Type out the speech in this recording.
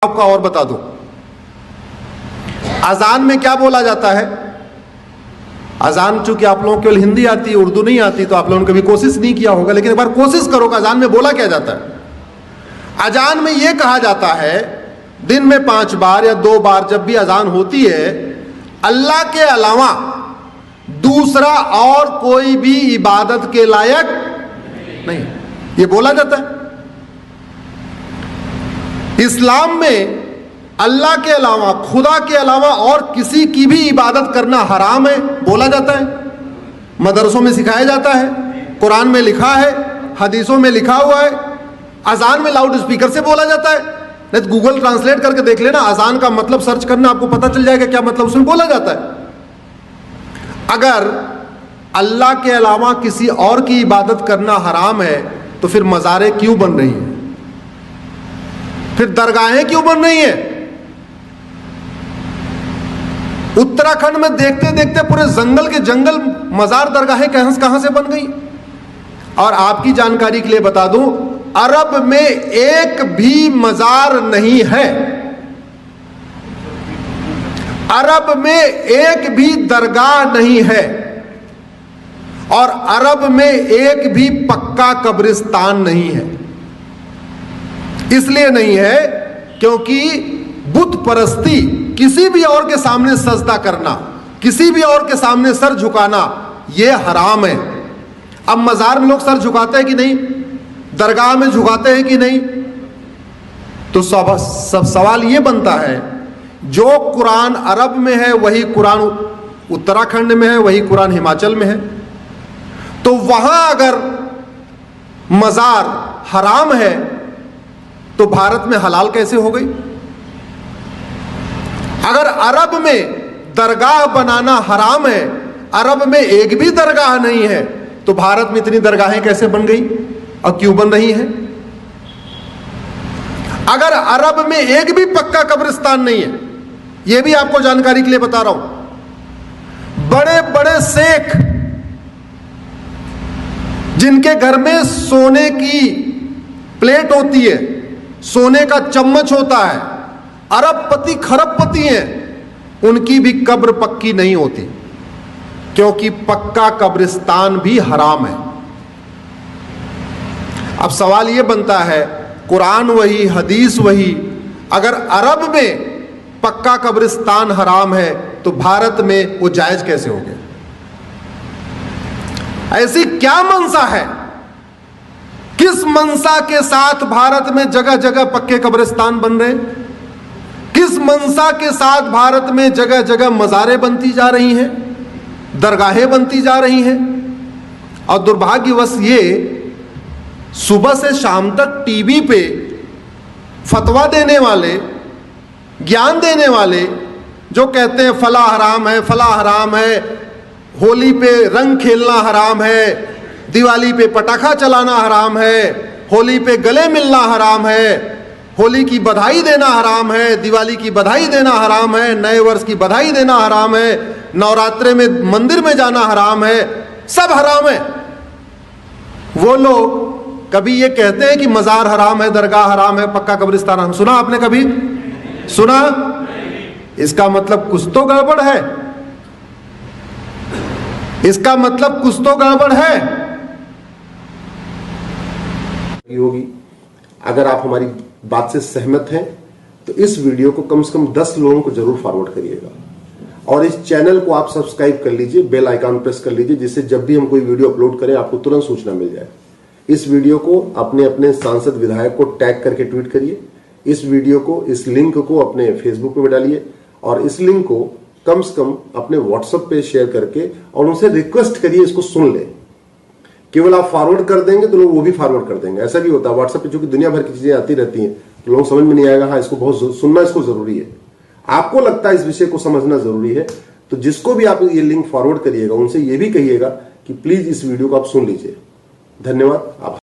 आपका और बता दूं, अजान में क्या बोला जाता है। अजान चूंकि आप लोगों को केवल हिंदी आती है, उर्दू नहीं आती, तो आप लोगों ने कभी कोशिश नहीं किया होगा, लेकिन एक बार कोशिश करो कि अजान में बोला क्या जाता है। अजान में यह कहा जाता है दिन में 5 बार या 2 बार जब भी अजान होती है, अल्लाह के अलावा दूसरा और कोई भी इबादत के लायक नहीं, यह बोला जाता है। इस्लाम में अल्लाह के अलावा, खुदा के अलावा और किसी की भी इबादत करना हराम है, बोला जाता है। मदरसों में सिखाया जाता है, कुरान में लिखा है, हदीसों में लिखा हुआ है। अजान में लाउड स्पीकर से बोला जाता है, नहीं तो गूगल ट्रांसलेट करके देख लेना, अजान का मतलब सर्च करना, आपको पता चल जाएगा क्या मतलब उसमें बोला जाता है। अगर अल्लाह के अलावा किसी और की इबादत करना हराम है तो फिर मज़ारें क्यों बन रही हैं, फिर दरगाहें क्यों बन रही हैं। उत्तराखंड में देखते देखते पूरे जंगल के जंगल मजार दरगाहें कहां से बन गई। और आपकी जानकारी के लिए बता दूं, अरब में एक भी मजार नहीं है, अरब में एक भी दरगाह नहीं है, और अरब में एक भी पक्का कब्रिस्तान नहीं है। इसलिए नहीं है क्योंकि बुत परस्ती, किसी भी और के सामने सजदा करना, किसी भी और के सामने सर झुकाना, यह हराम है। अब मजार में लोग सर झुकाते हैं कि नहीं, दरगाह में झुकाते हैं कि नहीं, तो सब सवाल यह बनता है, जो कुरान अरब में है वही कुरान उत्तराखंड में है, वही कुरान हिमाचल में है, तो वहां अगर मजार हराम है तो भारत में हलाल कैसे हो गई। अगर अरब में दरगाह बनाना हराम है, अरब में एक भी दरगाह नहीं है, तो भारत में इतनी दरगाहें कैसे बन गई और क्यों बन रही हैं। अगर अरब में एक भी पक्का कब्रिस्तान नहीं है, यह भी आपको जानकारी के लिए बता रहा हूं, बड़े बड़े शेख जिनके घर में सोने की प्लेट होती है, सोने का चम्मच होता है, अरबपति खरबपति हैं, उनकी भी कब्र पक्की नहीं होती, क्योंकि पक्का कब्रिस्तान भी हराम है। अब सवाल यह बनता है, कुरान वही, हदीस वही, अगर अरब में पक्का कब्रिस्तान हराम है तो भारत में वो जायज कैसे हो गया। ऐसी क्या मंशा है, किस मंशा के साथ भारत में जगह जगह पक्के कब्रिस्तान बन रहे, किस मंशा के साथ भारत में जगह जगह मज़ारें बनती जा रही हैं, दरगाहें बनती जा रही हैं। और दुर्भाग्यवश ये सुबह से शाम तक टीवी पे फतवा देने वाले, ज्ञान देने वाले, जो कहते हैं फला हराम है, फला हराम है, होली पे रंग खेलना हराम है, दिवाली पे पटाखा चलाना हराम है, होली पे गले मिलना हराम है, होली की बधाई देना हराम है, दिवाली की बधाई देना हराम है, नए वर्ष की बधाई देना हराम है, नवरात्रे में मंदिर में जाना हराम है, सब हराम है। वो लोग कभी ये कहते हैं कि मजार हराम है, दरगाह हराम है, पक्का कब्रिस्तान हराम, सुना आपने कभी सुना? इसका मतलब कुछ तो गड़बड़ है, इसका मतलब कुछ तो गड़बड़ है होगी। अगर आप हमारी बात से सहमत हैं तो इस वीडियो को कम से कम 10 लोगों को जरूर फॉरवर्ड करिएगा, और इस चैनल को आप सब्सक्राइब कर लीजिए, बेल आइकन प्रेस कर लीजिए, जिससे जब भी हम कोई वीडियो अपलोड करें आपको तुरंत सूचना मिल जाए। इस वीडियो को अपने अपने सांसद विधायक को टैग करके ट्वीट करिए, इस वीडियो को, इस लिंक को अपने फेसबुक पे डालिए, और इस लिंक को कम से कम अपने व्हाट्सएप पे शेयर करके और उनसे रिक्वेस्ट करिए इसको सुन ले। केवल आप फॉरवर्ड कर देंगे तो लोग वो भी फॉरवर्ड कर देंगे। ऐसा भी होता है व्हाट्सएप पे, चूंकि दुनिया भर की चीजें आती रहती हैं, तो लोगों समझ में नहीं आएगा, हाँ इसको बहुत सुनना, इसको जरूरी है, आपको लगता है इस विषय को समझना जरूरी है, तो जिसको भी आप ये लिंक फॉरवर्ड करिएगा उनसे ये भी कहिएगा कि प्लीज इस वीडियो को आप सुन लीजिए। धन्यवाद।